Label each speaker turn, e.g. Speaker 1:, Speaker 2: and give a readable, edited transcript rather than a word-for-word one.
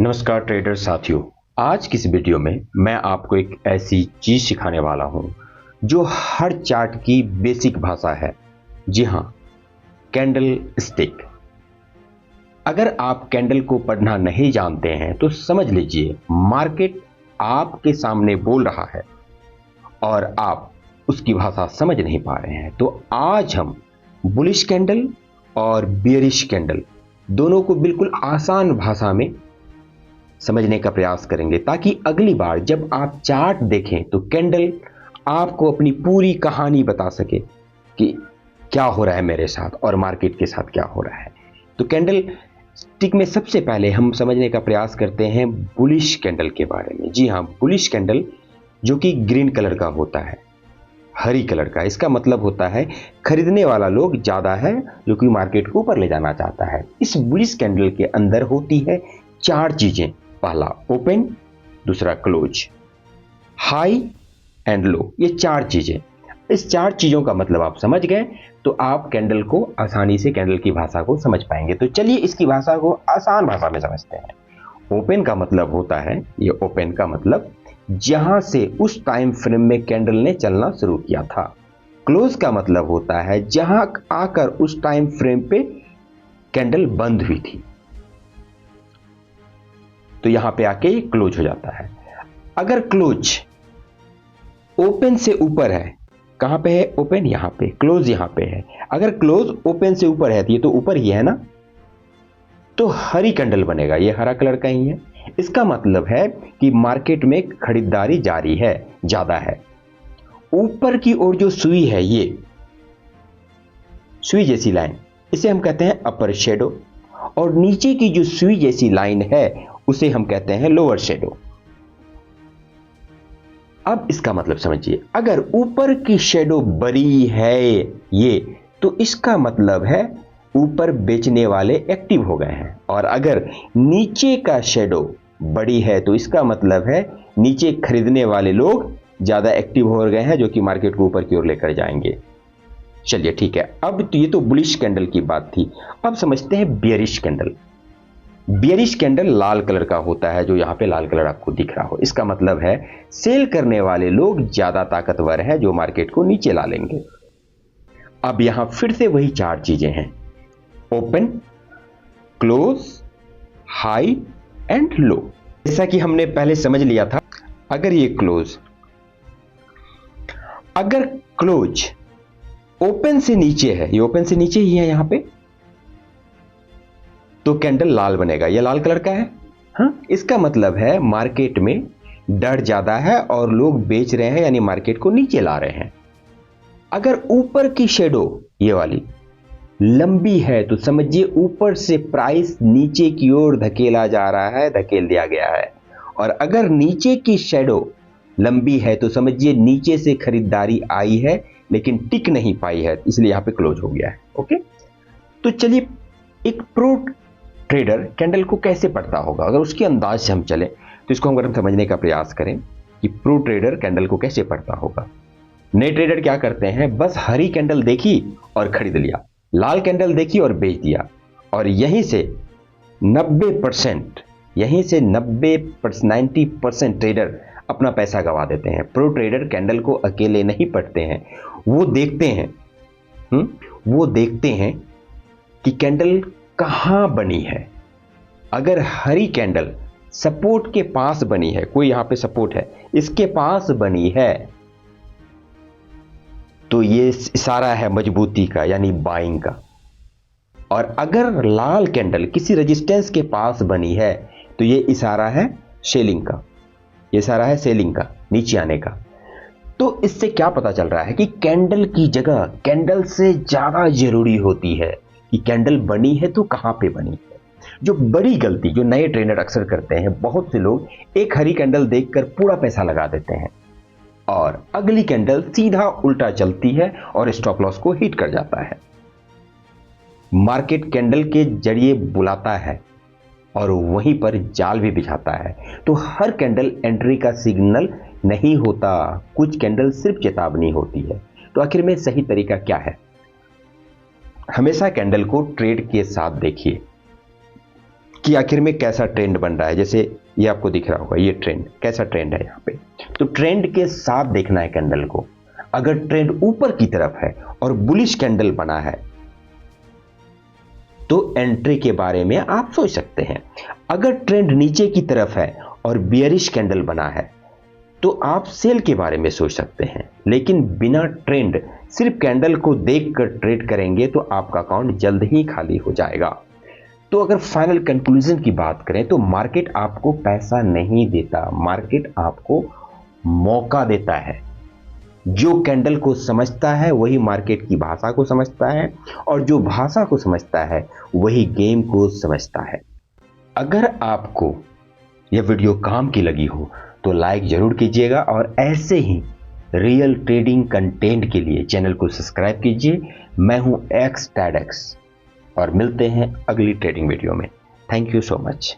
Speaker 1: नमस्कार ट्रेडर साथियों। आज की इस वीडियो में मैं आपको एक ऐसी चीज सिखाने वाला हूं जो हर चार्ट की बेसिक भाषा है। जी हां, कैंडल स्टिक। अगर आप कैंडल को पढ़ना नहीं जानते हैं तो समझ लीजिए मार्केट आपके सामने बोल रहा है और आप उसकी भाषा समझ नहीं पा रहे हैं। तो आज हम बुलिश कैंडल और बियरिश कैंडल दोनों को बिल्कुल आसान भाषा में समझने का प्रयास करेंगे ताकि अगली बार जब आप चार्ट देखें तो कैंडल आपको अपनी पूरी कहानी बता सके कि क्या हो रहा है मेरे साथ और मार्केट के साथ क्या हो रहा है। तो कैंडल स्टिक में सबसे पहले हम समझने का प्रयास करते हैं बुलिश कैंडल के बारे में। जी हां, बुलिश कैंडल जो कि ग्रीन कलर का होता है, हरी कलर का। इसका मतलब होता है खरीदने वाला लोग ज्यादा है जो कि मार्केट को ऊपर ले जाना चाहता है। इस बुलिश कैंडल के अंदर होती है चार चीजें। पहला ओपन, दूसरा क्लोज, हाई एंड लो। ये चार चीजें। इस चार चीजों का मतलब आप समझ गए तो आप कैंडल को आसानी से कैंडल की भाषा को समझ पाएंगे। तो चलिए इसकी भाषा को आसान भाषा में समझते हैं। ओपन का मतलब होता है, ये ओपन का मतलब जहां से उस टाइम फ्रेम में कैंडल ने चलना शुरू किया था। क्लोज का मतलब होता है जहां आकर उस टाइम फ्रेम पे कैंडल बंद हुई थी, तो यहां पे आके ये क्लोज हो जाता है। अगर क्लोज ओपन से ऊपर है, कहां पे है ओपन? यहां पे। क्लोज यहां पे है। अगर क्लोज ओपन से ऊपर है तो ये तो ऊपर ही है ना, तो हरी कैंडल बनेगा। ये हरा कलर का ही है। इसका मतलब है कि मार्केट में खरीदारी जारी है, ज्यादा है। ऊपर की ओर जो सुई है, ये सुई जैसी लाइन, इसे हम कहते हैं अपर शेडो, और नीचे की जो सुई जैसी लाइन है उसे हम कहते हैं लोअर शेडो। अब इसका मतलब समझिए, अगर ऊपर की शेडो बड़ी है ये, तो इसका मतलब है ऊपर बेचने वाले एक्टिव हो गए हैं। और अगर नीचे का शेडो बड़ी है तो इसका मतलब है नीचे खरीदने वाले लोग ज्यादा एक्टिव हो गए हैं, जो कि मार्केट को ऊपर की ओर लेकर जाएंगे। चलिए ठीक है, अब तो ये तो बुलिश कैंडल की बात थी। अब समझते हैं बियरिश कैंडल। बियरिश कैंडल लाल कलर का होता है, जो यहां पे लाल कलर आपको दिख रहा हो। इसका मतलब है सेल करने वाले लोग ज्यादा ताकतवर हैं, जो मार्केट को नीचे ला लेंगे। अब यहां फिर से वही चार चीजें हैं, open, close, high and low. जैसा कि हमने पहले समझ लिया था, अगर ये क्लोज, अगर क्लोज ओपन से नीचे है, ये ओपन से नीचे ही है यहां पे, तो कैंडल लाल बनेगा। ये लाल कलर का है। हाँ, इसका मतलब है मार्केट में डर ज्यादा है और लोग बेच रहे हैं, यानी मार्केट को नीचे ला रहे हैं। अगर ऊपर की शेडो ये वाली लंबी है तो समझिए ऊपर से प्राइस नीचे की ओर धकेला जा रहा है, धकेल दिया गया है। और अगर नीचे की शेडो लंबी है तो समझिए नीचे से खरीदारी आई है लेकिन टिक नहीं पाई है, इसलिए यहां पे क्लोज हो गया है। ओके, तो चलिए एक प्रो ट्रेडर कैंडल को कैसे पढ़ता होगा, अगर उसके अंदाज से हम चले तो इसको हम समझने का प्रयास करें कि प्रो ट्रेडर कैंडल को कैसे पढ़ता होगा। नए ट्रेडर क्या करते हैं, बस हरी कैंडल देखी और खरीद लिया, लाल कैंडल देखी और बेच दिया, और यहीं से 90% 90% ट्रेडर अपना पैसा गंवा देते हैं। प्रो ट्रेडर कैंडल को अकेले नहीं पढ़ते हैं, वो देखते हैं कि कैंडल कहां बनी है। अगर हरी कैंडल सपोर्ट के पास बनी है, कोई यहां पे सपोर्ट है, इसके पास बनी है, तो ये इशारा है मजबूती का, यानी बाइंग का। और अगर लाल कैंडल किसी रेजिस्टेंस के पास बनी है तो ये इशारा है सेलिंग का, ये इशारा है सेलिंग का, नीचे आने का। तो इससे क्या पता चल रहा है कि कैंडल की जगह कैंडल से ज्यादा जरूरी होती है कि कैंडल बनी है तो कहां पे बनी है। जो बड़ी गलती जो नए ट्रेडर अक्सर करते हैं, बहुत से लोग एक हरी कैंडल देखकर पूरा पैसा लगा देते हैं और अगली कैंडल सीधा उल्टा चलती है और स्टॉप लॉस को हिट कर जाता है। मार्केट कैंडल के जरिए बुलाता है और वहीं पर जाल भी बिछाता है। तो हर कैंडल एंट्री का सिग्नल नहीं होता, कुछ कैंडल सिर्फ चेतावनी होती है। तो आखिर में सही तरीका क्या है? हमेशा कैंडल को ट्रेड के साथ देखिए। कि आखिर में कैसा ट्रेंड बन रहा है। जैसे ये आपको दिख रहा होगा, ये ट्रेंड कैसा ट्रेंड है यहाँ पे। तो ट्रेंड के साथ देखना है कैंडल को। अगर ट्रेंड ऊपर की तरफ है और बुलिश कैंडल बना है तो एंट्री के बारे में आप सोच सकते हैं। अगर ट्रेंड नीचे की तरफ है और बियरिश कैंडल बना है तो आप सेल के बारे में सोच सकते हैं। लेकिन बिना ट्रेंड सिर्फ कैंडल को देखकर ट्रेड करेंगे तो आपका अकाउंट जल्द ही खाली हो जाएगा। तो अगर फाइनल कंक्लूजन की बात करें तो मार्केट आपको पैसा नहीं देता, मार्केट आपको मौका देता है। जो कैंडल को समझता है वही मार्केट की भाषा को समझता है, और जो भाषा को समझता है वही गेम को समझता है। अगर आपको यह वीडियो काम की लगी हो तो लाइक जरूर कीजिएगा, और ऐसे ही रियल ट्रेडिंग कंटेंट के लिए चैनल को सब्सक्राइब कीजिए। मैं हूं एक्स ट्रेडक्स और मिलते हैं अगली ट्रेडिंग वीडियो में। Thank you so much.